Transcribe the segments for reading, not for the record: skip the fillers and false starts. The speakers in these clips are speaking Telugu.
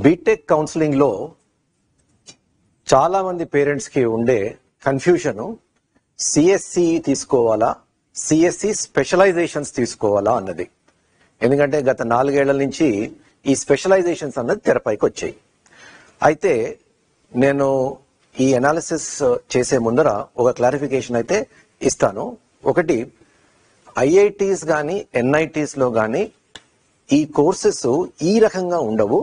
బీటెక్ కౌన్సిలింగ్ లో చాలా మంది పేరెంట్స్ కి ఉండే కన్ఫ్యూషన్ సిఎస్సి తీసుకోవాలా, సిఎస్సి స్పెషలైజేషన్స్ తీసుకోవాలా అన్నది. ఎందుకంటే గత 4 ఏళ్ల నుంచి ఈ స్పెషలైజేషన్స్ అన్నది తెరపైకి వచ్చాయి. అయితే నేను ఈ అనాలిసిస్ చేసే ముందర ఒక క్లారిఫికేషన్ అయితే ఇస్తాను. ఒకటి, ఐఐటీస్ కానీ ఎన్ఐటీస్ లో కానీ ఈ కోర్సెస్ ఈ రకంగా ఉండవు.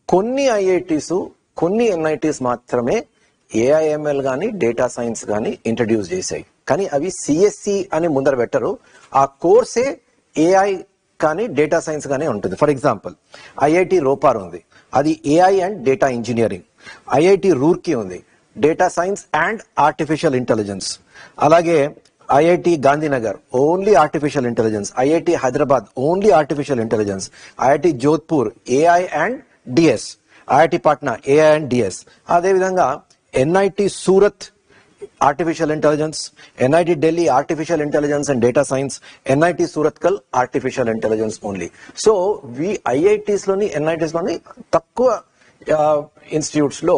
కొన్ని ఐఐటీస్ కొన్ని ఎన్ఐటీస్ మాత్రమే ఏఐఎంఎల్ కానీ డేటా సైన్స్ కానీ ఇంట్రడ్యూస్ చేశాయి. కానీ అవి సిఎస్సి అని ముందర పెట్టరు. ఆ కోర్సే ఏఐ కానీ డేటా సైన్స్ కానీ ఉంటుంది. ఫర్ ఎగ్జాంపుల్, ఐఐటి రోపార్ ఉంది, అది AI and data engineering. IIT Roorkee ఉంది, data science and artificial intelligence. అలాగే IIT Gandhinagar only artificial intelligence, IIT Hyderabad only artificial intelligence, IIT Jodhpur AI and DS, IIT Patna AI and DS. అదేవిధంగా NIT Surat artificial intelligence, NIT Delhi artificial intelligence and data science, NIT Surathkal artificial intelligence only. So IITs లోని ఎన్ఐటీస్ లోని తక్కువ ఇన్స్టిట్యూట్స్ లో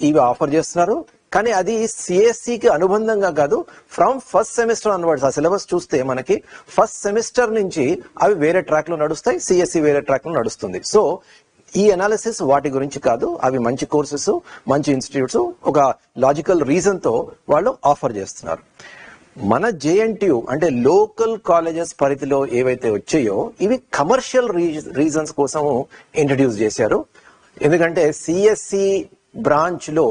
ఇవి ఆఫర్ చేస్తున్నారు. కానీ అది సిఎస్సికి అనుబంధంగా కాదు. ఫ్రమ్ ఫస్ట్ సెమిస్టర్ అన్వర్డ్స్ ఆ సిలబస్ చూస్తే మనకి ఫస్ట్ సెమిస్టర్ నుంచి అవి వేరే ట్రాక్ లో నడుస్తాయి, సిఎస్సి వేరే ట్రాక్ లో నడుస్తుంది. సో ఈ అనాలిసిస్ వాటి గురించి కాదు. అవి మంచి కోర్సెస్, మంచి ఇన్స్టిట్యూట్స్, ఒక లాజికల్ రీజన్ తో వాళ్ళు ఆఫర్ చేస్తున్నారు. మన జేఎన్టీయు అంటే లోకల్ కాలేజెస్ పరిధిలో ఏవైతే వచ్చాయో ఇవి కమర్షియల్ రీజన్స్ కోసం ఇంట్రడ్యూస్ చేశారు. ఎందుకంటే సిఎస్సి బ్రాంచ్ లో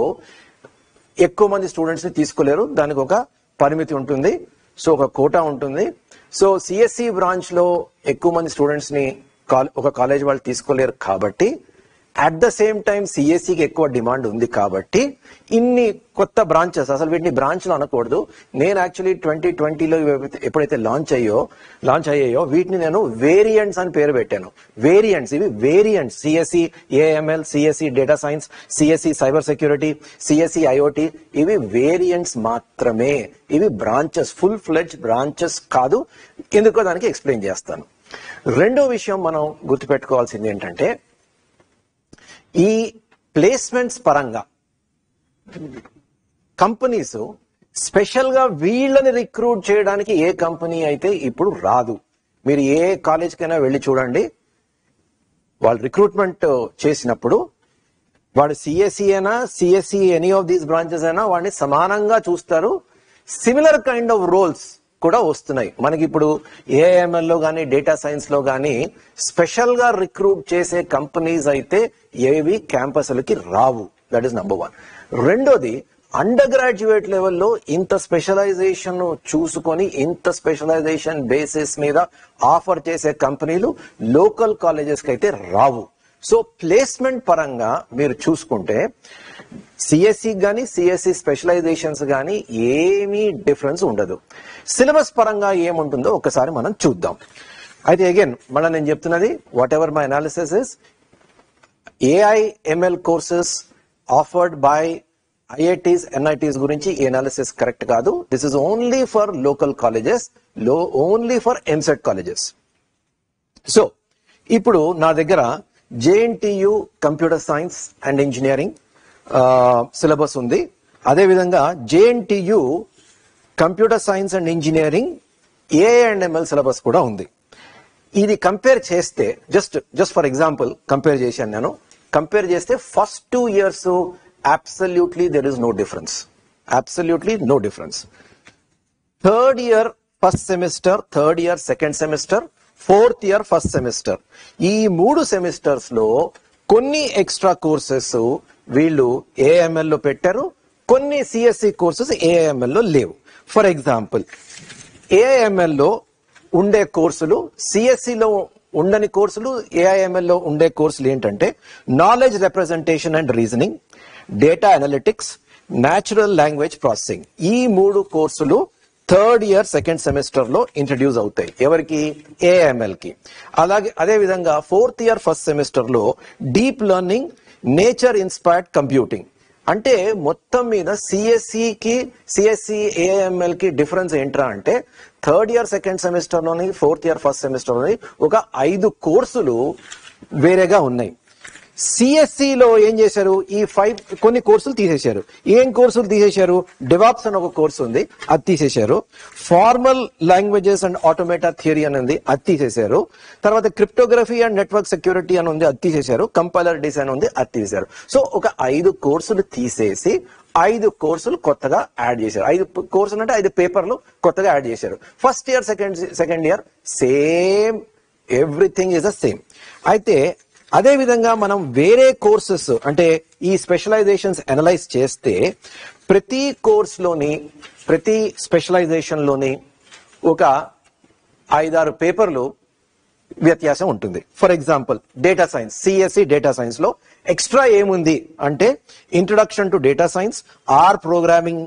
ఎక్కువ మంది స్టూడెంట్స్ ని తీసుకోలేరు, దానికి ఒక పరిమితి ఉంటుంది. సో ఒక కోటా ఉంటుంది. సో సిఎస్సి బ్రాంచ్ లో ఎక్కువ మంది స్టూడెంట్స్ ని ఒక కాలేజ్ వాళ్ళు తీసుకోలేరు కాబట్టి, అట్ ద సేమ్ టైం సిఎస్సికి ఎక్కువ డిమాండ్ ఉంది కాబట్టి ఇన్ని కొత్త బ్రాంచెస్, అసలు వీటిని బ్రాంచ్లు అనకూడదు. నేను యాక్చువల్లీ 2020లో ఎప్పుడైతే లాంచ్ అయ్యాయో వీటిని నేను వేరియంట్స్ అని పేరు పెట్టాను. వేరియంట్స్, ఇవి variants. CSE AML, CSE data science, CSE cyber security, CSE IOT, ఇవి వేరియంట్స్ మాత్రమే. ఇవి బ్రాంచెస్, ఫుల్ ఫ్లెడ్జ్ బ్రాంచెస్ కాదు. ఎందుకో దానికి ఎక్స్ప్లెయిన్ చేస్తాను. రెండో విషయం మనం గుర్తుపెట్టుకోవాల్సింది ఏంటంటే, ఈ ప్లేస్మెంట్స్ పరంగా కంపెనీస్ స్పెషల్ గా వీళ్ళని రిక్రూట్ చేయడానికి ఏ కంపెనీ అయితే ఇప్పుడు రాదు. మీరు ఏ కాలేజ్కైనా వెళ్ళి చూడండి, వాళ్ళు రిక్రూట్మెంట్ చేసినప్పుడు వాడు సిఎస్సి అయినా CSE any of these branches అయినా వాడిని సమానంగా చూస్తారు. సిమిలర్ కైండ్ ఆఫ్ రోల్స్ కూడా వస్తున్నాయి మనకి. ఇప్పుడు ఏఐఎంఎల్ లో కానీ డేటా సైన్స్ లో కానీ స్పెషల్ గా రిక్రూట్ చేసే కంపెనీస్ అయితే ఏవి క్యాంపస్లకి రావు. That is number 1. రెండోది, అండర్ గ్రాడ్యుయేట్ లెవెల్లో ఇంత స్పెషలైజేషన్ చూసుకొని ఇంత స్పెషలైజేషన్ బేసిస్ మీద ఆఫర్ చేసే కంపెనీలు లోకల్ కాలేజెస్ కి అయితే రావు. సో ప్లేస్మెంట్ పరంగా మీరు చూసుకుంటే సిఎస్సి కానీ సిఎస్సి స్పెషలైజేషన్స్ కానీ ఏమీ డిఫరెన్స్ ఉండదు. సిలబస్ పరంగా ఏముంటుందో ఒకసారి మనం చూద్దాం. అయితే అగైన్ మళ్ళీ నేను చెప్తున్నది, what ever my analysis is, AIML courses offered by IITs NITs గురించి ఈ అనాలిసిస్ కరెక్ట్ కాదు. This is only for local colleges, only for EAMCET colleges. So ఇప్పుడు నా దగ్గర JNTU computer science and engineering syllabus ఉంది. అదేవిధంగా JNTU computer science and engineering AI and ML syllabus కూడా ఉంది. ఇది కంపేర్ చేస్తే జస్ట్ ఫర్ ఎగ్జాంపుల్ కంపేర్ చేశాను నేను. కంపేర్ చేస్తే first 2 years absolutely there is no difference. Absolutely no difference. Third year first semester, third year second semester, fourth year first semester, ఈ 3 సెమిస్టర్స్ లో కొన్ని ఎక్స్ట్రా కోర్సెస్ వీళ్ళు ఏఐఎంఎల్ లో పెట్టారు, కొన్ని సిఎస్సి కోర్సెస్ ఏఐఎంఎల్ లో లేవు. ఫర్ ఎగ్జాంపుల్, ఏఐఎంఎల్ లో ఉండే కోర్సులు సిఎస్సిలో ఉండని కోర్సులు ఏఐఎంఎల్ లో ఉండే కోర్సులు ఏంటంటే knowledge representation and reasoning, data analytics, natural language processing. ఈ 3 కోర్సులు థర్డ్ ఇయర్ సెకండ్ సెమిస్టర్ లో ఇంట్రడ్యూస్ అవుతాయి. ఎవరికి? ఏఐఎంఎల్ కి. అలాగే అదే విధంగా ఫోర్త్ ఇయర్ ఫస్ట్ సెమిస్టర్ లో deep learning, nature inspired computing. అంటే మొత్తం మీద సిఎస్సికి సిఎస్సి ఏఐఎంఎల్ కి డిఫరెన్స్ ఏంట్రా అంటే, థర్డ్ ఇయర్ సెకండ్ సెమిస్టర్ లోని ఫోర్త్ ఇయర్ ఫస్ట్ సెమిస్టర్ లోని ఒక 5 కోర్సులు వేరేగా ఉన్నాయి. సిఎస్సిలో ఏం చేశారు, ఈ 5 కొన్ని కోర్సులు తీసేశారు. ఏం కోర్సులు తీసేశారు? డెవాప్స్ అని ఒక కోర్సు ఉంది, అది తీసేశారు. Formal languages and automata theory అని ఉంది, అది తీసేశారు. తర్వాత క్రిప్టోగ్రఫీ అండ్ నెట్వర్క్ సెక్యూరిటీ అని ఉంది, అది తీసేశారు. కంపైలర్ డిజైన్ ఉంది, అది తీసేశారు. సో ఒక 5 కోర్సులు తీసేసి 5 కోర్సులు కొత్తగా యాడ్ చేశారు. 5 కోర్సులు అంటే 5 పేపర్లు కొత్తగా యాడ్ చేశారు. First year second year same, everything is the same. అయితే అదే విధంగా మనం వేరే కోర్సెస్ అంటే ఈ స్పెషలైజేషన్స్ అనలైజ్ చేస్తే ప్రతి కోర్సులోని ప్రతి స్పెషలైజేషన్ లోని ఒక 5-6 పేపర్లు వ్యత్యాసం ఉంటుంది. For example data science, CSE data science లో ఎక్స్ట్రా ఏముంది అంటే introduction to data science, R programming,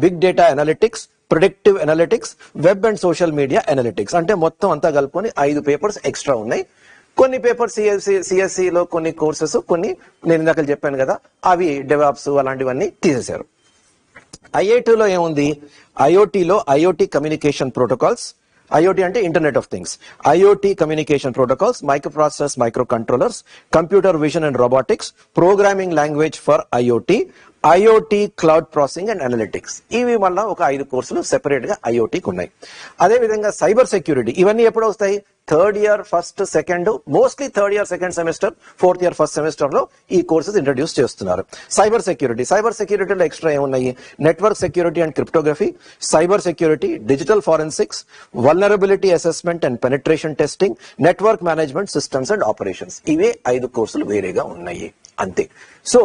big data analytics, predictive analytics, web and social media analytics, అంటే మొత్తం అంతా కలుపుకొని 5 పేపర్స్ ఎక్స్ట్రా ఉన్నాయి. కొన్ని పేపర్స్ సిఎస్సిలో కొన్ని కోర్సెస్, కొన్ని నేను ఇందాక చెప్పాను కదా అవి డెవాప్స్ అలాంటివన్నీ తీసేశారు. ఐఐటిలో ఏముంది, ఐఓటీలో ఐఓటీ కమ్యూనికేషన్ ప్రోటోకాల్స్, ఐఓటీ అంటే internet of things, IoT communication protocols, micro processors, micro controllers, computer vision and robotics, programming language for IoT, IoT cloud processing and analytics. ఇవి మళ్ళీ ఒక 5 కోర్సులు సెపరేట్ గా ఐఓటీకి ఉన్నాయి. అదే విధంగా సైబర్ సెక్యూరిటీ, ఇవన్నీ ఎప్పుడు వస్తాయి? Third year first second, mostly third year second semester, fourth year first semester లో ఈ కోర్సెస్ ఇంట్రడ్యూస్ చేస్తున్నారు. సైబర్ సెక్యూరిటీలో ఎక్స్ట్రా ఏమున్నాయి? Network security and cryptography, cyber security, digital forensics, vulnerability assessment and penetration testing, network management systems and operations. ఇవే 5 కోర్సులు వేరేగా ఉన్నాయి అంతే. సో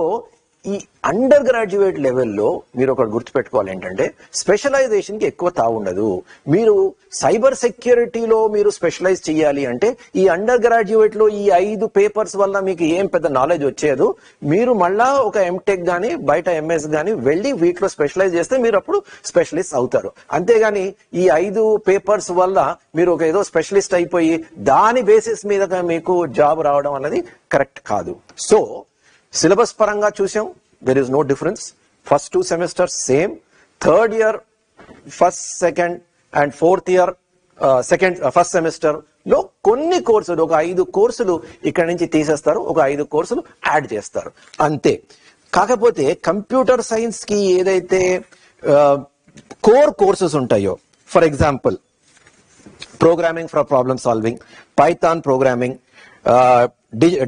ఈ అండర్ గ్రాడ్యుయేట్ లెవెల్లో మీరు ఒకటి గుర్తుపెట్టుకోవాలి ఏంటంటే స్పెషలైజేషన్ కి ఎక్కువ తావుండదు. మీరు సైబర్ సెక్యూరిటీలో మీరు స్పెషలైజ్ చేయాలి అంటే ఈ అండర్ గ్రాడ్యుయేట్ లో ఈ 5 పేపర్స్ వల్ల మీకు ఏం పెద్ద నాలెడ్జ్ వచ్చేదు. మీరు మళ్ళా ఒక ఎంటెక్ గానీ బయట ఎంఎస్ గానీ వెళ్ళి వీటిలో స్పెషలైజ్ చేస్తే మీరు అప్పుడు స్పెషలిస్ట్ అవుతారు. అంతేగాని ఈ 5 పేపర్స్ వల్ల మీరు ఒక ఏదో స్పెషలిస్ట్ అయిపోయి దాని బేసిస్ మీద మీకు జాబ్ రావడం అన్నది కరెక్ట్ కాదు. సో సిలబస్ పరంగా చూసాం, there is no difference. First 2 semesters same, third year first second and fourth year first semester లో కొన్ని కోర్సులు, ఒక 5 కోర్సులు ఇక్కడ నుంచి తీసేస్తారు, ఒక 5 కోర్సులు యాడ్ చేస్తారు అంతే. కాకపోతే కంప్యూటర్ సైన్స్ కి ఏదైతే కోర్ కోర్సెస్ ఉంటాయో, for example programming for problem solving, Python programming,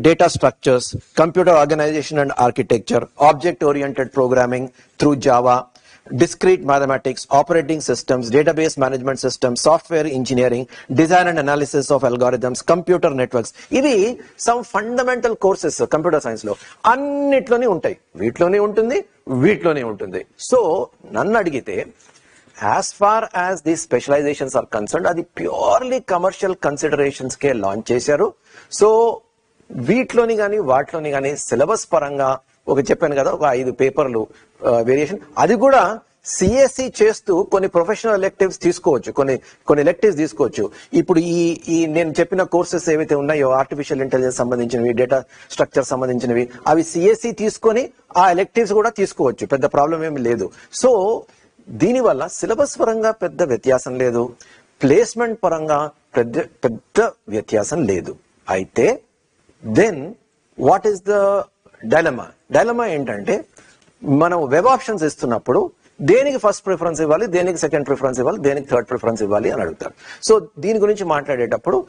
data structures, computer organization and architecture, object oriented programming through Java, discrete mathematics, operating systems, database management systems, software engineering, design and analysis of algorithms, computer networks. ఇవి some fundamental courses computer science లో అన్నిట్లోనే ఉంటాయి. వీటిలోనే ఉంటుంది. సో నన్ను అడిగితే as far as these specializations are concerned, అది ప్యూర్లీ కమర్షియల్ కన్సిడరేషన్స్ కే లాంచ్ చేశారు. సో వీటిలోని కానీ వాటిలోని కానీ సిలబస్ పరంగా ఒక చెప్పాను కదా ఒక 5 పేపర్లు వేరియేషన్, అది కూడా సిఎస్సి చేస్తూ కొన్ని ప్రొఫెషనల్ ఎలెక్టివ్స్ తీసుకోవచ్చు, కొన్ని ఎలెక్టివ్స్ తీసుకోవచ్చు. ఇప్పుడు ఈ నేను చెప్పిన కోర్సెస్ ఏవైతే ఉన్నాయో ఆర్టిఫిషియల్ ఇంటెలిజెన్స్ సంబంధించినవి, డేటా స్ట్రక్చర్ సంబంధించినవి, అవి సిఎస్సి తీసుకొని ఆ ఎలెక్టివ్స్ కూడా తీసుకోవచ్చు, పెద్ద ప్రాబ్లం ఏమి లేదు. సో దీనివల్ల సిలబస్ పరంగా పెద్ద వ్యత్యాసం లేదు, ప్లేస్మెంట్ పరంగా పెద్ద వ్యత్యాసం లేదు. అయితే then what is the dilemma ఏంటంటే మనం వెబ్ ఆప్షన్స్ ఇస్తున్నప్పుడు దేనికి ఫస్ట్ ప్రిఫరెన్స్ ఇవ్వాలి, దేనికి సెకండ్ ప్రిఫరెన్స్ ఇవ్వాలి, దేనికి థర్డ్ ప్రిఫరెన్స్ ఇవ్వాలి అని అడుగుతారు. సో దీని గురించి మాట్లాడేటప్పుడు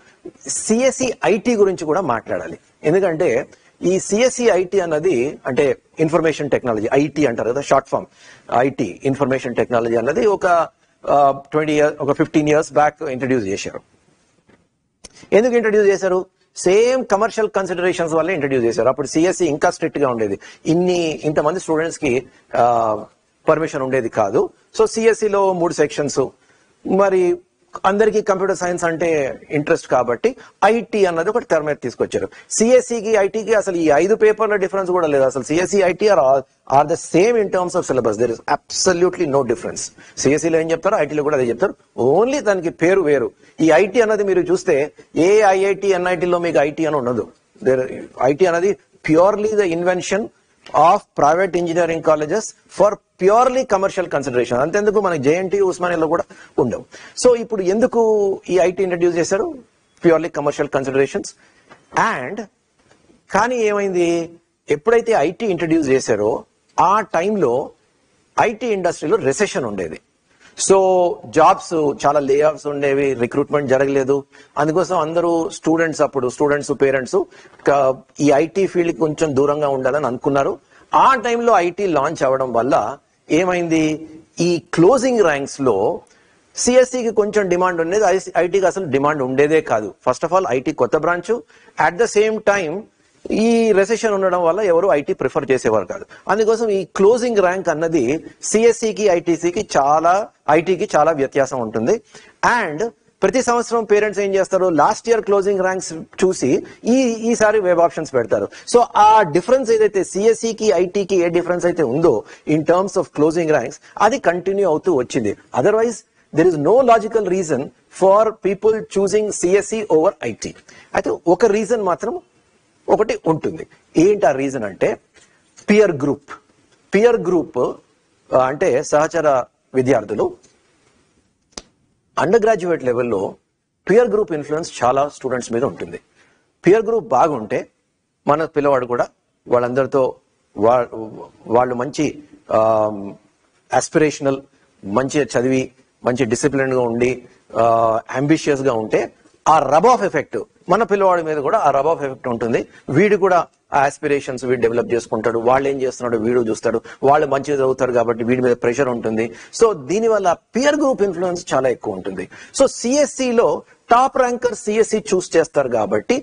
సిఎస్సి ఐటీ గురించి కూడా మాట్లాడాలి. ఎందుకంటే ఈ సిఎస్సి ఐటీ అన్నది అంటే ఇన్ఫర్మేషన్ టెక్నాలజీ, ఐటీ అంటారు కదా short form, IT information technology అన్నది ఒక 15 years బ్యాక్ ఇంట్రడ్యూస్ చేశారు. ఎందుకు ఇంట్రడ్యూస్ చేశారు? సేమ్ కమర్షియల్ కన్సిడరేషన్స్ వల్ల ఇంట్రడ్యూస్ చేశారు. అప్పుడు సిఎస్సి ఇంకా స్ట్రిక్ట్ గా ఉండేది, ఇంతమంది స్టూడెంట్స్ కి పర్మిషన్ ఉండేది కాదు. సో సిఎస్సిలో 3 సెక్షన్స్, మరి అందరికీ కంప్యూటర్ సైన్స్ అంటే ఇంట్రెస్ట్ కాబట్టి ఐటీ అన్నది ఒకటి తెర మీద తీసుకొచ్చారు. సిఎస్సికి ఐటీకి అసలు ఈ 5 పేపర్ల డిఫరెన్స్ కూడా లేదు. అసలు CSC IT are the same in terms of syllabus, there is absolutely no difference. సిఎస్సిలో ఏం చెప్తారో ఐటీలో కూడా అదే చెప్తారు, ఓన్లీ దానికి పేరు వేరు. ఈ ఐటీ అన్నది మీరు చూస్తే ఏ ఐఐటి ఎన్ఐటీలో మీకు ఐటీ అని ఉండదు. ఐటీ అనేది purely the invention of private engineering colleges for purely commercial consideration. అంతేందుకు మనకి జేఎన్టీ ఉస్మానియాలో కూడా ఉండవు. సో ఇప్పుడు ఎందుకు ఈ ఐటీ ఇంట్రడ్యూస్ చేశారు? Purely commercial considerations. అండ్ కానీ ఏమైంది, ఎప్పుడైతే ఐటీ ఇంట్రడ్యూస్ చేశారో ఆ టైంలో ఐటీ ఇండస్ట్రీలో రెసెషన్ ఉండేది. సో జాబ్స్ చాలా లే ఆఫ్స్ ఉండేవి, రిక్రూట్మెంట్ జరగలేదు. అందుకోసం అందరూ స్టూడెంట్స్ పేరెంట్స్ ఈ ఐటీ ఫీల్డ్ కొంచెం దూరంగా ఉండాలని అనుకున్నారు. ఆ టైంలో ఐటీ లాంచ్ అవ్వడం వల్ల ఏమైంది, ఈ క్లోజింగ్ ర్యాంక్స్ లో సిఎస్సికి కొంచెం డిమాండ్ ఉండేది, ఐటీకి అసలు డిమాండ్ ఉండేదే కాదు. ఫస్ట్ ఆఫ్ ఆల్ ఐటీ కొత్త branch, at the same time ఈ రెసెషన్ ఉండడం వల్ల ఎవరు ఐటీ ప్రిఫర్ చేసేవారు కాదు. అందుకోసం ఈ క్లోజింగ్ ర్యాంక్ అన్నది సిఎస్సికి ఐటీకి చాలా వ్యత్యాసం ఉంటుంది. అండ్ ప్రతి సంవత్సరం పేరెంట్స్ ఏం చేస్తారు, లాస్ట్ ఇయర్ క్లోజింగ్ ర్యాంక్స్ చూసి ఈసారి వెబ్ ఆప్షన్స్ పెడతారు. సో ఆ డిఫరెన్స్ ఏదైతే సిఎస్సికి ఐటీకి ఏ డిఫరెన్స్ అయితే ఉందో in terms of closing ranks, అది కంటిన్యూ అవుతూ వచ్చింది. Otherwise there is no logical reason for people choosing CSE over IT. అయితే ఒక రీజన్ మాత్రం ఒకటి ఉంటుంది. ఏంటి ఆ రీజన్ అంటే పియర్ గ్రూప్ అంటే సహచర విద్యార్థులు అండర్ గ్రాడ్యుయేట్ లెవెల్లో పియర్ గ్రూప్ ఇన్ఫ్లుయెన్స్ చాలా స్టూడెంట్స్ మీద ఉంటుంది. పియర్ గ్రూప్ బాగుంటే మన పిల్లవాడు కూడా వాళ్ళందరితో వాళ్ళు మంచి ఆస్పిరేషనల్, మంచిగా చదివి మంచి డిసిప్లిన్ గా ఉండి అంబిషియస్ గా ఉంటే ఆ రబ్ ఆఫ్ ఎఫెక్ట్ మన పిల్లవాడి మీద కూడా ఆ రబ్ ఆఫ్ ఎఫెక్ట్ ఉంటుంది. వీడు కూడా ఆ ఆస్పిరేషన్స్ వీడు డెవలప్ చేసుకుంటాడు, వాళ్ళు ఏం చేస్తున్నాడు వీడు చూస్తాడు, వాళ్ళు మంచిగా చదువుతారు కాబట్టి వీడి మీద ప్రెషర్ ఉంటుంది. సో దీనివల్ల పియర్ గ్రూప్ ఇన్ఫ్లుయెన్స్ చాలా ఎక్కువ ఉంటుంది. సో సిఎస్సిలో టాప్ ర్యాంకర్ సిఎస్సి చూస్ చేస్తారు కాబట్టి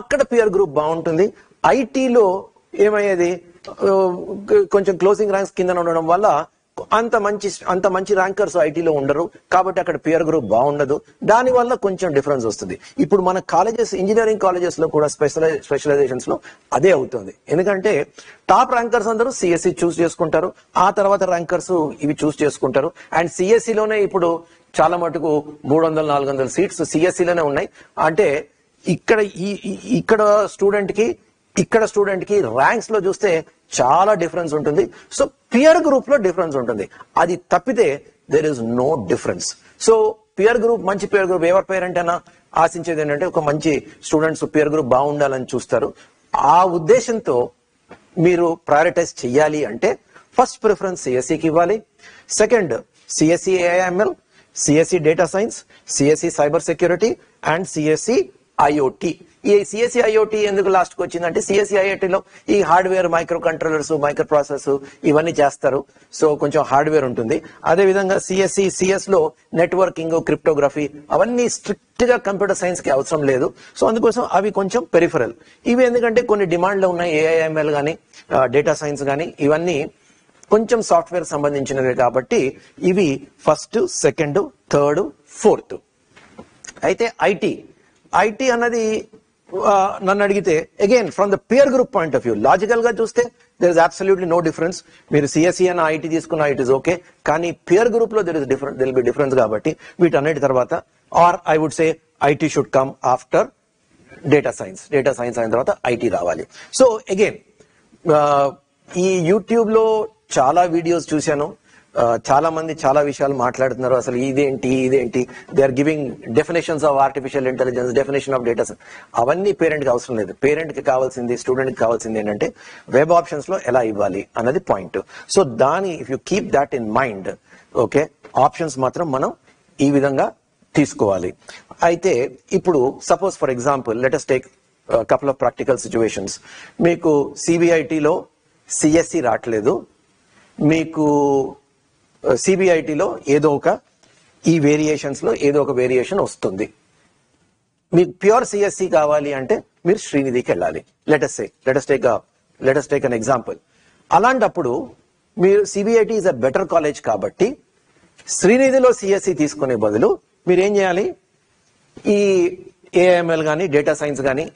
అక్కడ పియర్ గ్రూప్ బాగుంటుంది. ఐటీలో ఏమయ్యేది, కొంచెం క్లోజింగ్ ర్యాంక్స్ కింద ఉండడం వల్ల అంత మంచి ర్యాంకర్స్ ఐటీలో ఉండరు కాబట్టి అక్కడ పియర్ గ్రూప్ బాగుండదు. దానివల్ల కొంచెం డిఫరెన్స్ వస్తుంది. ఇప్పుడు మన కాలేజెస్, ఇంజనీరింగ్ కాలేజెస్ లో కూడా స్పెషలైజేషన్స్ లో అదే అవుతుంది. ఎందుకంటే టాప్ ర్యాంకర్స్ అందరూ సిఎస్సి చూస్ చేసుకుంటారు, ఆ తర్వాత ర్యాంకర్స్ ఇవి చూస్ చేసుకుంటారు. అండ్ సిఎస్సిలోనే ఇప్పుడు చాలా మటుకు 300-400 సీట్స్ సిఎస్సిలోనే ఉన్నాయి. అంటే ఇక్కడ స్టూడెంట్ కి ర్యాంక్స్ లో చూస్తే చాలా డిఫరెన్స్ ఉంటుంది. సో పియర్ గ్రూప్ లో డిఫరెన్స్ ఉంటుంది. అది తప్పితే there is no difference. So మంచి పియర్ గ్రూప్ ఎవరి పేరెంట్ అయినా ఆశించేది ఏంటంటే ఒక మంచి స్టూడెంట్స్ పియర్ గ్రూప్ బాగుండాలని చూస్తారు. ఆ ఉద్దేశంతో మీరు ప్రయారిటైజ్ చెయ్యాలి అంటే ఫస్ట్ ప్రిఫరెన్స్ సిఎస్సికి ఇవ్వాలి. Second CSE AIML, CSE data science, CSE cyber security and CSE IOT. ఈ సిఎస్సి ఐఓటి ఎందుకు లాస్ట్ కి వచ్చిందంటే సిఎస్సి ఐఓటిలో ఈ hardware, micro controllers, micro process ఇవన్నీ చేస్తారు. సో కొంచెం హార్డ్వేర్ ఉంటుంది. అదే విధంగా సిఎస్ లో నెట్వర్కింగ్, క్రిప్టోగ్రఫీ అవన్నీ స్ట్రిక్ట్ గా కంప్యూటర్ సైన్స్ కి అవసరం లేదు. సో అందుకోసం అవి కొంచెం పెరిఫరల్. ఇవి ఎందుకంటే కొన్ని డిమాండ్లు ఉన్నాయి, ఏఐఎంఎల్ గానీ డేటా సైన్స్ గానీ ఇవన్నీ కొంచెం సాఫ్ట్వేర్ సంబంధించినవి కాబట్టి ఇవి ఫస్ట్, సెకండ్, థర్డ్, ఫోర్త్. అయితే ఐటీ అన్నది నన్ను అడిగితే again from the peer group point of view లాజికల్ గా చూస్తే there is absolutely no difference. మీరు సిఎస్సి అన్న ఐటీ తీసుకున్న ఇట్ ఇస్ ఓకే, కానీ పియర్ గ్రూప్ లో దెర్ విల్ బి డిఫరెన్స్. కాబట్టి వీటన్నిటి తర్వాత or I would say IT should come after data science అయిన తర్వాత ఐటీ రావాలి. సో అగైన్ ఈ యూట్యూబ్ లో చాలా వీడియోస్ చూశాను, చాలా మంది చాలా విషయాలు మాట్లాడుతున్నారు. అసలు ఇదేంటి they are giving definitions of artificial intelligence, definition of data. అవన్నీ పేరెంట్ కి అవసరం లేదు. పేరెంట్ కి కావాల్సింది, స్టూడెంట్ కి కావాల్సింది ఏంటంటే వెబ్ ఆప్షన్స్ లో ఎలా ఇవ్వాలి అన్నది point. So if you keep that in mind, okay, options మాత్రం మనం ఈ విధంగా తీసుకోవాలి. అయితే ఇప్పుడు suppose for example let us take couple of practical situations. మీకు సిబిఐటిలో సిఎస్సి రావట్లేదు, మీకు సిబిఐటిలో ఏదో ఒక ఈ వేరియేషన్స్ లో ఏదో ఒక వేరియేషన్ వస్తుంది. మీకు ప్యూర్ సిఎస్సి కావాలి అంటే మీరు శ్రీనిధికి వెళ్ళాలి. Let us take an example. అలాంటప్పుడు మీరు CBIT is a better college కాబట్టి శ్రీనిధిలో సిఎస్సి తీసుకునే బదులు మీరు ఏం చేయాలి, ఈ ఏఐఎంఎల్ గానీ డేటా సైన్స్ గానీ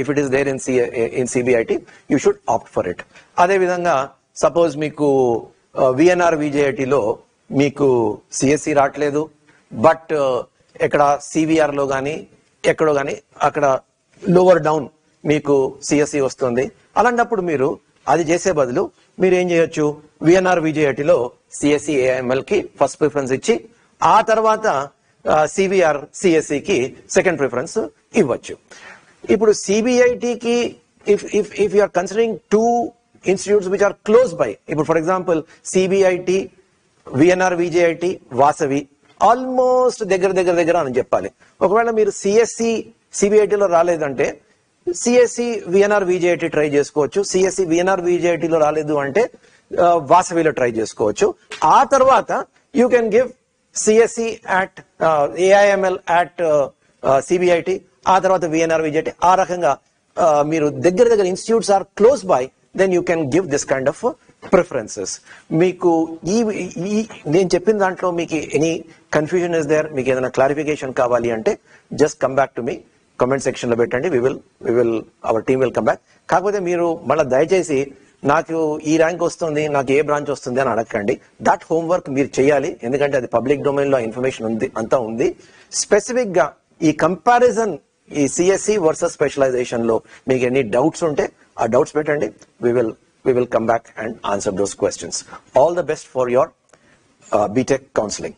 if it is there in CBIT you should opt for it. అదే విధంగా సపోజ్ మీకు విఎన్ఆర్ విజేఐటిలో మీకు సిఎస్సి రావట్లేదు, బట్ ఇక్కడ సివిఆర్ లో గానీ ఎక్కడో గానీ అక్కడ లోవర్ డౌన్ మీకు సిఎస్సి వస్తుంది. అలాంటప్పుడు మీరు అది చేసే బదులు మీరు ఏం చేయొచ్చు, విఎన్ఆర్ విజేఐటిలో సిఎస్సి ఏఐఎంఎల్ కి ఫస్ట్ ప్రిఫరెన్స్ ఇచ్చి ఆ తర్వాత సివిఆర్ సిఎస్సికి సెకండ్ ప్రిఫరెన్స్ ఇవ్వచ్చు. ఇప్పుడు సిబిఐటికి if you are considering two institutes which are close by, for example, CBIT, VNR VJIT, Vasavi, almost దగ్గర అని చెప్పాలి. ఒకవేళ మీరు సిఎస్సి సిబిఐటిలో రాలేదంటే సిఎస్సి విఎన్ఆర్ విజేఐటి ట్రై చేసుకోవచ్చు. సిఎస్సి విఎన్ఆర్ విజేఐటిలో రాలేదు అంటే వాసవిలో ట్రై చేసుకోవచ్చు. ఆ తర్వాత you can give CSE at AIML at CBIT, ఆ తర్వాత విఎన్ఆర్ విజేఐటి. ఆ రకంగా మీరు దగ్గర institutes are close by, then you can give this kind of preferences. మీకు ఈ నేను చెప్పిన దాంట్లో మీకు ఎనీ కన్ఫ్యూజన్ ఇస్ దేర్, మీకు ఏదైనా క్లారిఫికేషన్ కావాలి అంటే just come back to me, comment section లో పెట్టండి. Our team will come back. కాకపోతే మీరు మళ్ళీ దయచేసి నాకు ఈ ర్యాంక్ వస్తుంది, నాకు ఏ బ్రాంచ్ వస్తుంది అని అడగండి. దట్ హోంవర్క్ మీరు చేయాలి, ఎందుకంటే అది పబ్లిక్ డొమైన్ లో ఇన్ఫర్మేషన్ ఉంది, అంతా ఉంది. స్పెసిఫిక్ గా ఈ కంపారిజన్, ఈ సిఎస్సి వర్సెస్ స్పెషలైజేషన్ లో మీకు ఎన్ని డౌట్స్ ఉంటే ఆ డౌట్స్ పెట్టండి. we will come back and answer those questions. All the best for your BTech counseling.